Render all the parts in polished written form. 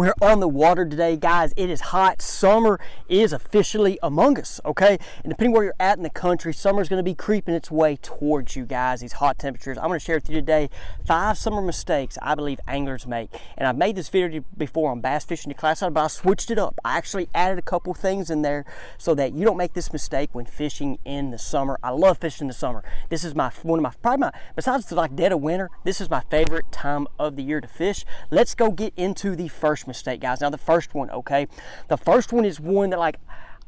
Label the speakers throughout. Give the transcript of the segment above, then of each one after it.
Speaker 1: We're on the water today, guys. It is hot. Summer is officially among us, okay? And depending where you're at in the country, summer is going to be creeping its way towards you guys, these hot temperatures. I'm going to share with you today 5 summer mistakes I believe anglers make. And I've made this video before on bass fishing declassified, but I switched it up. I actually added a couple things in there so that you don't make this mistake when fishing in the summer. I love fishing in the summer. This is besides like dead of winter, this is my favorite time of the year to fish. Let's go get into the first mistake, guys. Now the first one, okay, the first one is one that like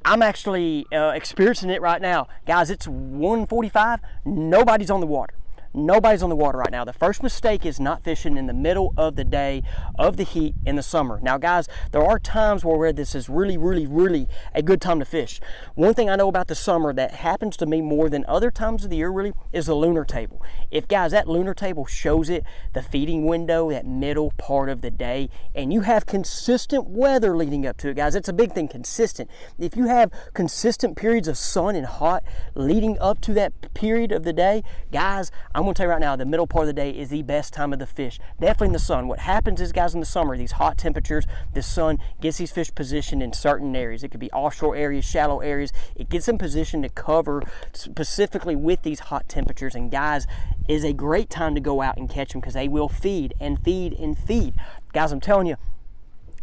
Speaker 1: I'm actually experiencing it right now, guys. It's 1:45. Nobody's on the water. Nobody's on the water right now. The first mistake is not fishing in the middle of the day of the heat in the summer. Now, guys, there are times where this is really a good time to fish. One thing I know about the summer that happens to me more than other times of the year really is the lunar table. If, guys, that lunar table shows it, the feeding window, that middle part of the day, and you have consistent weather leading up to it, guys, it's a big thing, consistent. If you have consistent periods of sun and hot leading up to that period of the day, guys, I'm going to tell you right now, the middle part of the day is the best time of the fish. Definitely in the sun. What happens is, guys, in the summer, these hot temperatures, the sun gets these fish positioned in certain areas. It could be offshore areas, shallow areas. It gets them positioned to cover specifically with these hot temperatures. And, guys, it is a great time to go out and catch them because they will feed and feed and feed. Guys, I'm telling you,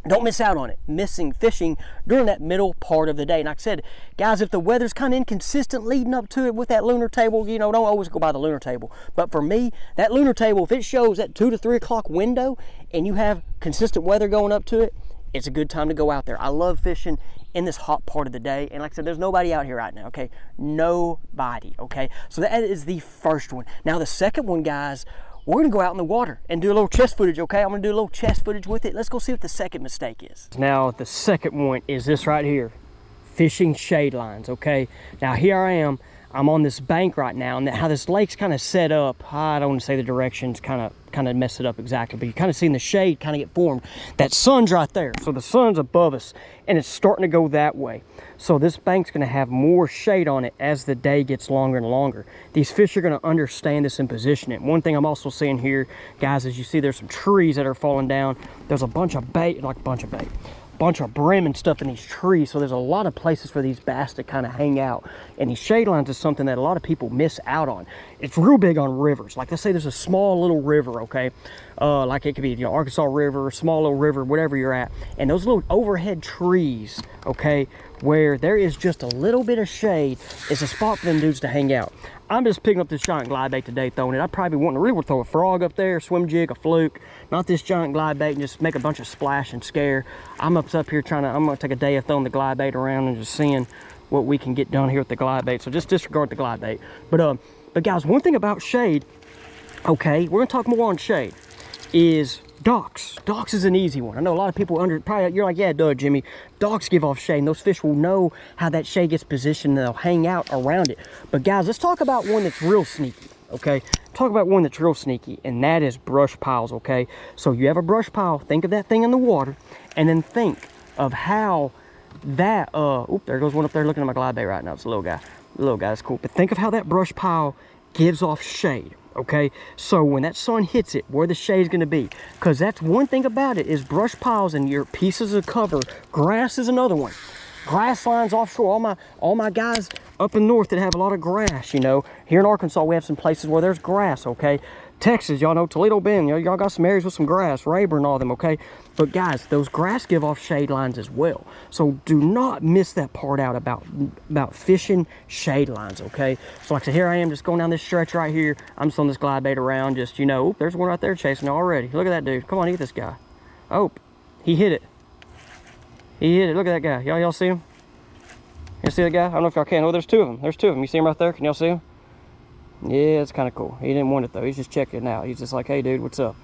Speaker 1: don't miss out on it. Missing fishing during that middle part of the day. And like I said, guys, if the weather's kind of inconsistent leading up to it with that lunar table, you know, don't always go by the lunar table. But for me, that lunar table, if it shows that 2 to 3 o'clock window and you have consistent weather going up to it, it's a good time to go out there. I love fishing in this hot part of the day. And like I said, there's nobody out here right now, okay? Nobody, okay? So that is the first one. Now, the second one, guys, we're gonna go out in the water and do a little chest footage, okay? I'm gonna do a little chest footage with it. Let's go see what the second mistake is. Now, the second one is this right here, fishing shade lines, okay? Now, here I am. I'm on this bank right now, and how this lake's kind of set up, I don't want to say the directions kind of mess it up exactly, but you kind of seeing the shade kind of get formed. That sun's right there, so the sun's above us, and it's starting to go that way. So this bank's going to have more shade on it as the day gets longer and longer. These fish are going to understand this and position it. One thing I'm also seeing here, guys, is you see there's some trees that are falling down. There's a bunch of bunch of brim and stuff in these trees, so there's a lot of places for these bass to kind of hang out. And these shade lines is something that a lot of people miss out on. It's real big on rivers. Like, let's say there's a small little river, okay, like it could be, you know, Arkansas River, small little river, whatever you're at, and those little overhead trees, okay, where there is just a little bit of shade, is a spot for them dudes to hang out. I'm just picking up this giant glide bait today, throwing it. I probably would throw a frog up there, swim jig, a fluke, not this giant glide bait and just make a bunch of splash and scare. I'm up here I'm gonna take a day of throwing the glide bait around and just seeing what we can get done here with the glide bait. So just disregard the glide bait. But guys, one thing about shade, okay, we're gonna talk more on shade, is docks. Docks is an easy one. I know a lot of people probably you're like, yeah, duh, Jimmy. Docks give off shade, and those fish will know how that shade gets positioned, and they'll hang out around it. But guys, let's talk about one that's real sneaky, okay? Talk about one that's real sneaky, and that is brush piles, okay? So you have a brush pile, think of that thing in the water, and then think of how that, there goes one up there looking at my glide bait right now. It's a little guy. The little guy, that's cool. But think of how that brush pile gives off shade. Okay, so when that sun hits it, where the shade is going to be, because that's one thing about it, is brush piles and your pieces of cover. Grass is another one. Grass lines offshore. All my guys up in north that have a lot of grass, you know. Here in Arkansas, we have some places where there's grass, okay? Texas, y'all know Toledo Bend, y'all got some areas with some grass, Rayburn, all them, okay? But guys, those grass give off shade lines as well. So do not miss that part out about fishing shade lines, okay? So like I said, here I am just going down this stretch right here. I'm just on this glide bait around, just, you know, there's one right there chasing already. Look at that dude. Come on, eat this guy. Oh, he hit it. He hit it. Look at that guy. Y'all see him? You see that guy? I don't know if y'all can. Oh, there's 2 of them. There's 2 of them. You see him right there? Can y'all see him? Yeah, it's kind of cool. He didn't want it though. He's just checking it out. He's just like, hey dude, what's up?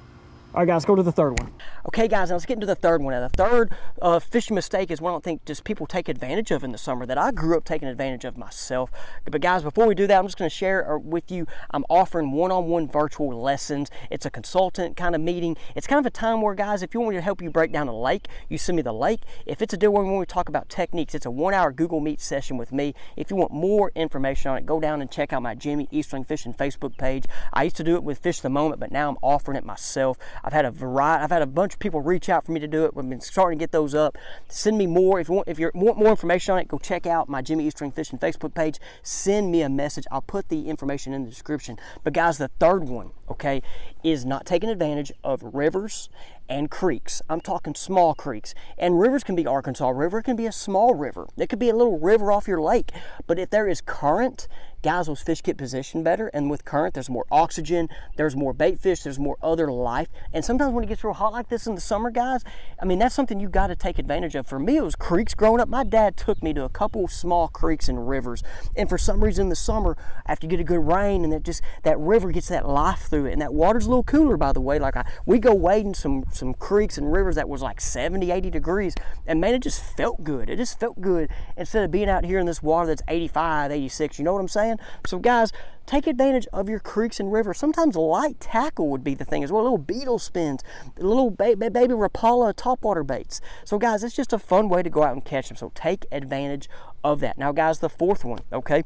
Speaker 1: All right, guys, let's go to the third one. Okay, guys, now let's get into the third one. Now, the third fishing mistake is one I don't think just people take advantage of in the summer that I grew up taking advantage of myself. But, guys, before we do that, I'm just going to share with you, I'm offering one-on-one virtual lessons. It's a consultant kind of meeting. It's kind of a time where, guys, if you want me to help you break down a lake, you send me the lake. If it's a deal where we talk about techniques, it's a 1-hour Google Meet session with me. If you want more information on it, go down and check out my Jimmy Eastling Fishing Facebook page. I used to do it with Fish the Moment, but now I'm offering it myself. I've had a bunch of people reach out for me to do it. We've been starting to get those up. Send me more. If you want more information on it, go check out my Jimmy Eastring Fishing Facebook page. Send me a message. I'll put the information in the description. But guys, the third one, okay, is not taking advantage of rivers and creeks. I'm talking small creeks. And rivers can be Arkansas River. It can be a small river. It could be a little river off your lake. But if there is current, guys, those fish get positioned better. And with current, there's more oxygen, there's more bait fish, there's more other life. And sometimes when it gets real hot like this in the summer, guys, I mean, that's something you got to take advantage of. For me, it was creeks growing up. My dad took me to a couple small creeks and rivers. And for some reason in the summer, after you get a good rain and that river gets that life through it. And that water's a little cooler, by the way. Like we go wading some creeks and rivers that was like 70, 80 degrees. And man, it just felt good. It just felt good instead of being out here in this water that's 85, 86. You know what I'm saying? So guys, take advantage of your creeks and rivers. Sometimes light tackle would be the thing as well. Little beetle spins, little baby Rapala topwater baits. So guys, it's just a fun way to go out and catch them. So take advantage of that. Now guys, the fourth one, okay?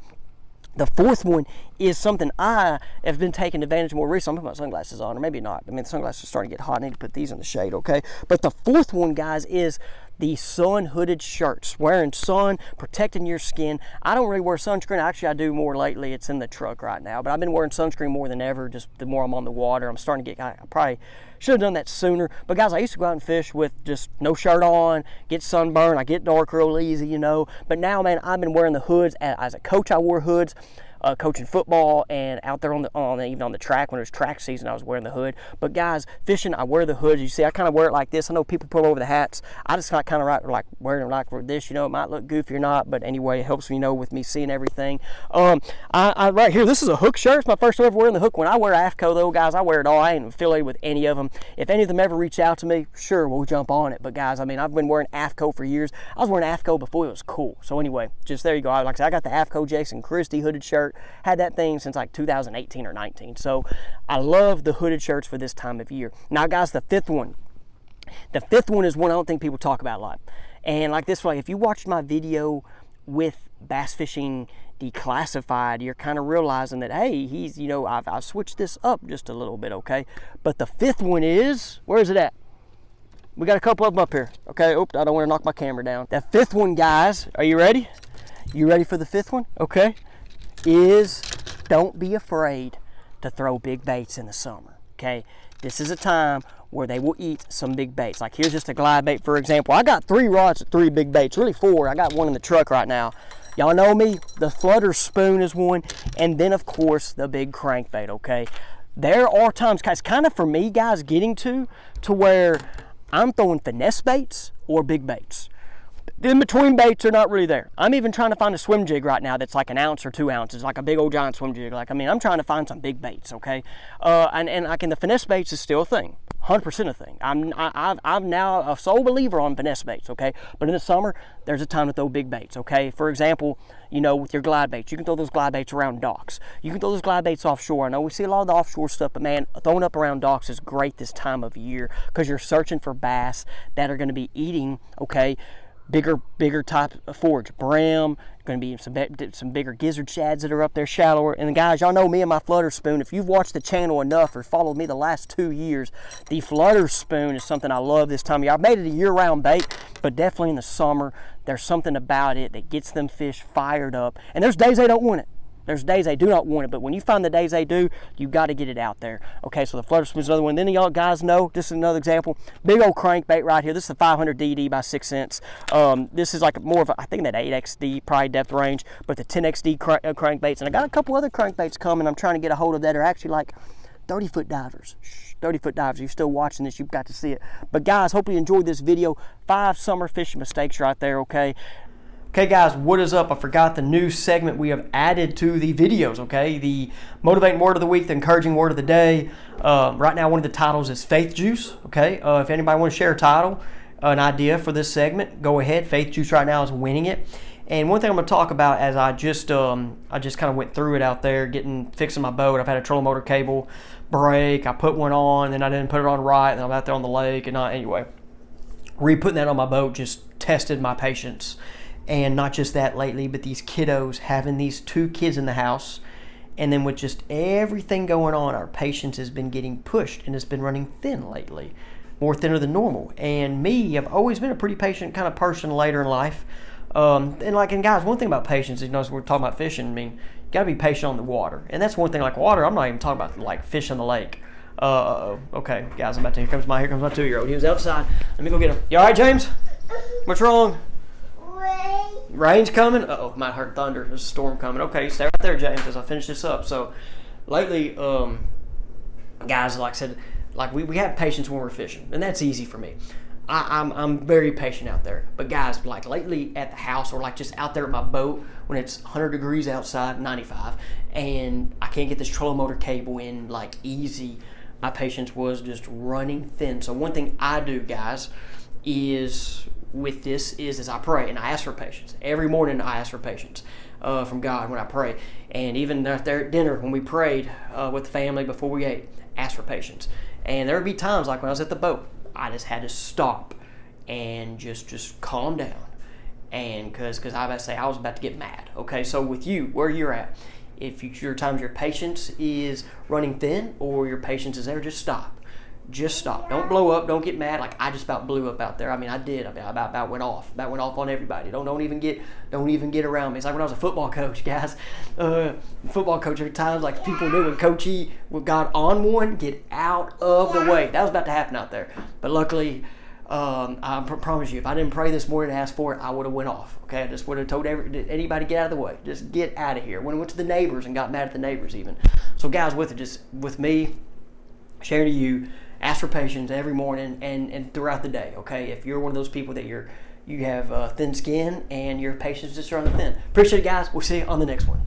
Speaker 1: The fourth one is something I have been taking advantage of more recently. I'm putting my sunglasses on, or maybe not. I mean, the sunglasses are starting to get hot. I need to put these in the shade, okay? But the fourth one, guys, is the sun hooded shirts. Wearing sun, protecting your skin. I don't really wear sunscreen. Actually, I do more lately. It's in the truck right now. But I've been wearing sunscreen more than ever, just the more I'm on the water. I'm starting to get, I probably should have done that sooner. But guys, I used to go out and fish with just no shirt on, get sunburned. I get dark real easy, you know. But now, man, I've been wearing the hoods. As a coach, I wore hoods. Coaching football and out there even on the track when it was track season, I was wearing the hood. But guys, fishing, I wear the hood. You see, I kind of wear it like this. I know people put over the hats. I just kind of like wearing it like this. You know, it might look goofy or not, but anyway, it helps me, you know, with me seeing everything. I right here, this is a hook shirt. It's my first time ever wearing the hook. When I wear AFCO though, guys, I wear it all. I ain't affiliated with any of them. If any of them ever reach out to me, sure, we'll jump on it. But guys, I mean, I've been wearing AFCO for years. I was wearing AFCO before it was cool. So anyway, just there you go. Like I said, I got the AFCO Jason Christie hooded shirt. Had that thing since like 2018 or 19. So I love the hooded shirts for this time of year. Now guys, the fifth one is one I don't think people talk about a lot. And like this way, if you watched my video with bass fishing declassified, you're kind of realizing that, hey, he's, you know, I've switched this up just a little bit, okay? But the fifth one is, where is it at? We got a couple of them up here, okay? Oops, I don't want to knock my camera down. The fifth one, guys, are you ready? You ready for the fifth one? Okay. Is don't be afraid to throw big baits in the summer, okay? This is a time where they will eat some big baits. Like here's just a glide bait, for example. I got 3 rods with 3 big baits, really 4. I got one in the truck right now. Y'all know me, the flutter spoon is one, and then of course the big crankbait, okay? There are times, guys, kind of for me, guys, getting to where I'm throwing finesse baits or big baits. The in-between baits are not really there. I'm even trying to find a swim jig right now that's like an ounce or 2 ounces, like a big old giant swim jig. Like, I mean, I'm trying to find some big baits, okay? And like in the finesse baits is still a thing, 100% a thing. I'm now a sole believer on finesse baits, okay? But in the summer, there's a time to throw big baits, okay? For example, you know, with your glide baits, you can throw those glide baits around docks. You can throw those glide baits offshore. I know we see a lot of the offshore stuff, but man, throwing up around docks is great this time of year because you're searching for bass that are going to be eating, okay, bigger type of forage, brim, going to be some bigger gizzard shads that are up there shallower. And guys, y'all know me and my flutter spoon. If you've watched the channel enough or followed me the last 2 years, the flutter spoon is something I love this time of year. I've made it a year-round bait, but definitely in the summer, there's something about it that gets them fish fired up. And there's days they don't want it. There's days they do not want it, but when you find the days they do, you got to get it out there. Okay, so the flutter spoon is another one. Then y'all guys know, this is another example. Big old crankbait right here. This is a 500 DD by 6 cents. This is like more of a, I think that 8XD probably depth range, but the 10XD crankbaits. And I got a couple other crankbaits coming I'm trying to get a hold of that are actually like 30-foot divers. 30-foot divers. If you're still watching this, you've got to see it. But guys, hope you enjoyed this video. 5 summer fishing mistakes right there, okay? Okay guys, what is up? I forgot the new segment we have added to the videos, okay? The motivating word of the week, the encouraging word of the day. Right now, one of the titles is Faith Juice, okay? If anybody wants to share a title, an idea for this segment, go ahead. Faith Juice right now is winning it. And one thing I'm going to talk about as I just kind of went through it out there, fixing my boat. I've had a trolling motor cable break. I put one on, then I didn't put it on right, and I'm out there on the lake. And anyway, re-putting that on my boat just tested my patience. And not just that lately, but these kiddos, having these 2 kids in the house And then with just everything going on, our patience has been getting pushed and it's been running thin lately, more thinner than normal. And me, I've always been a pretty patient kind of person later in life. And guys, one thing about patience, as we're talking about fishing, I mean, you got to be patient on the water. And that's one thing, like water, I'm not even talking about like fish in the lake. Okay, guys, here comes my 2-year-old. He was outside. Let me go get him. You all right, James? What's wrong? Rain's coming? Uh-oh, might hurt thunder. There's a storm coming. Okay, stay right there, James, as I finish this up. So, lately, guys, like I said, like we have patience when we're fishing, and that's easy for me. I'm very patient out there. But guys, like lately at the house or like just out there at my boat when it's 100 degrees outside, 95, and I can't get this trolling motor cable in like easy, my patience was just running thin. So one thing I do, guys, is with this is I pray and I ask for patience. Every morning I ask for patience from God when I pray. And even out there at dinner when we prayed with the family before we ate, ask for patience. And there would be times like when I was at the boat, I just had to stop and just calm down. And because I was about to get mad. Okay, so with you, where you're at, if your times your patience is running thin or your patience is there, just stop. Just stop. Don't blow up. Don't get mad. Like I just about blew up out there. I mean, I did. I about went off. About went off on everybody. Don't even get around me. It's like when I was a football coach, guys. Football coach, every time like people knew when Coach E got on one, get out of the way. That was about to happen out there. But luckily, I promise you, if I didn't pray this morning and ask for it, I would have went off. Okay, I just would have told anybody get out of the way. Just get out of here. When I went to the neighbors and got mad at the neighbors even. So guys, with me, sharing to you. Ask for patience every morning and throughout the day, okay? If you're one of those people that you have thin skin and your patience is running thin. Appreciate it, guys. We'll see you on the next one.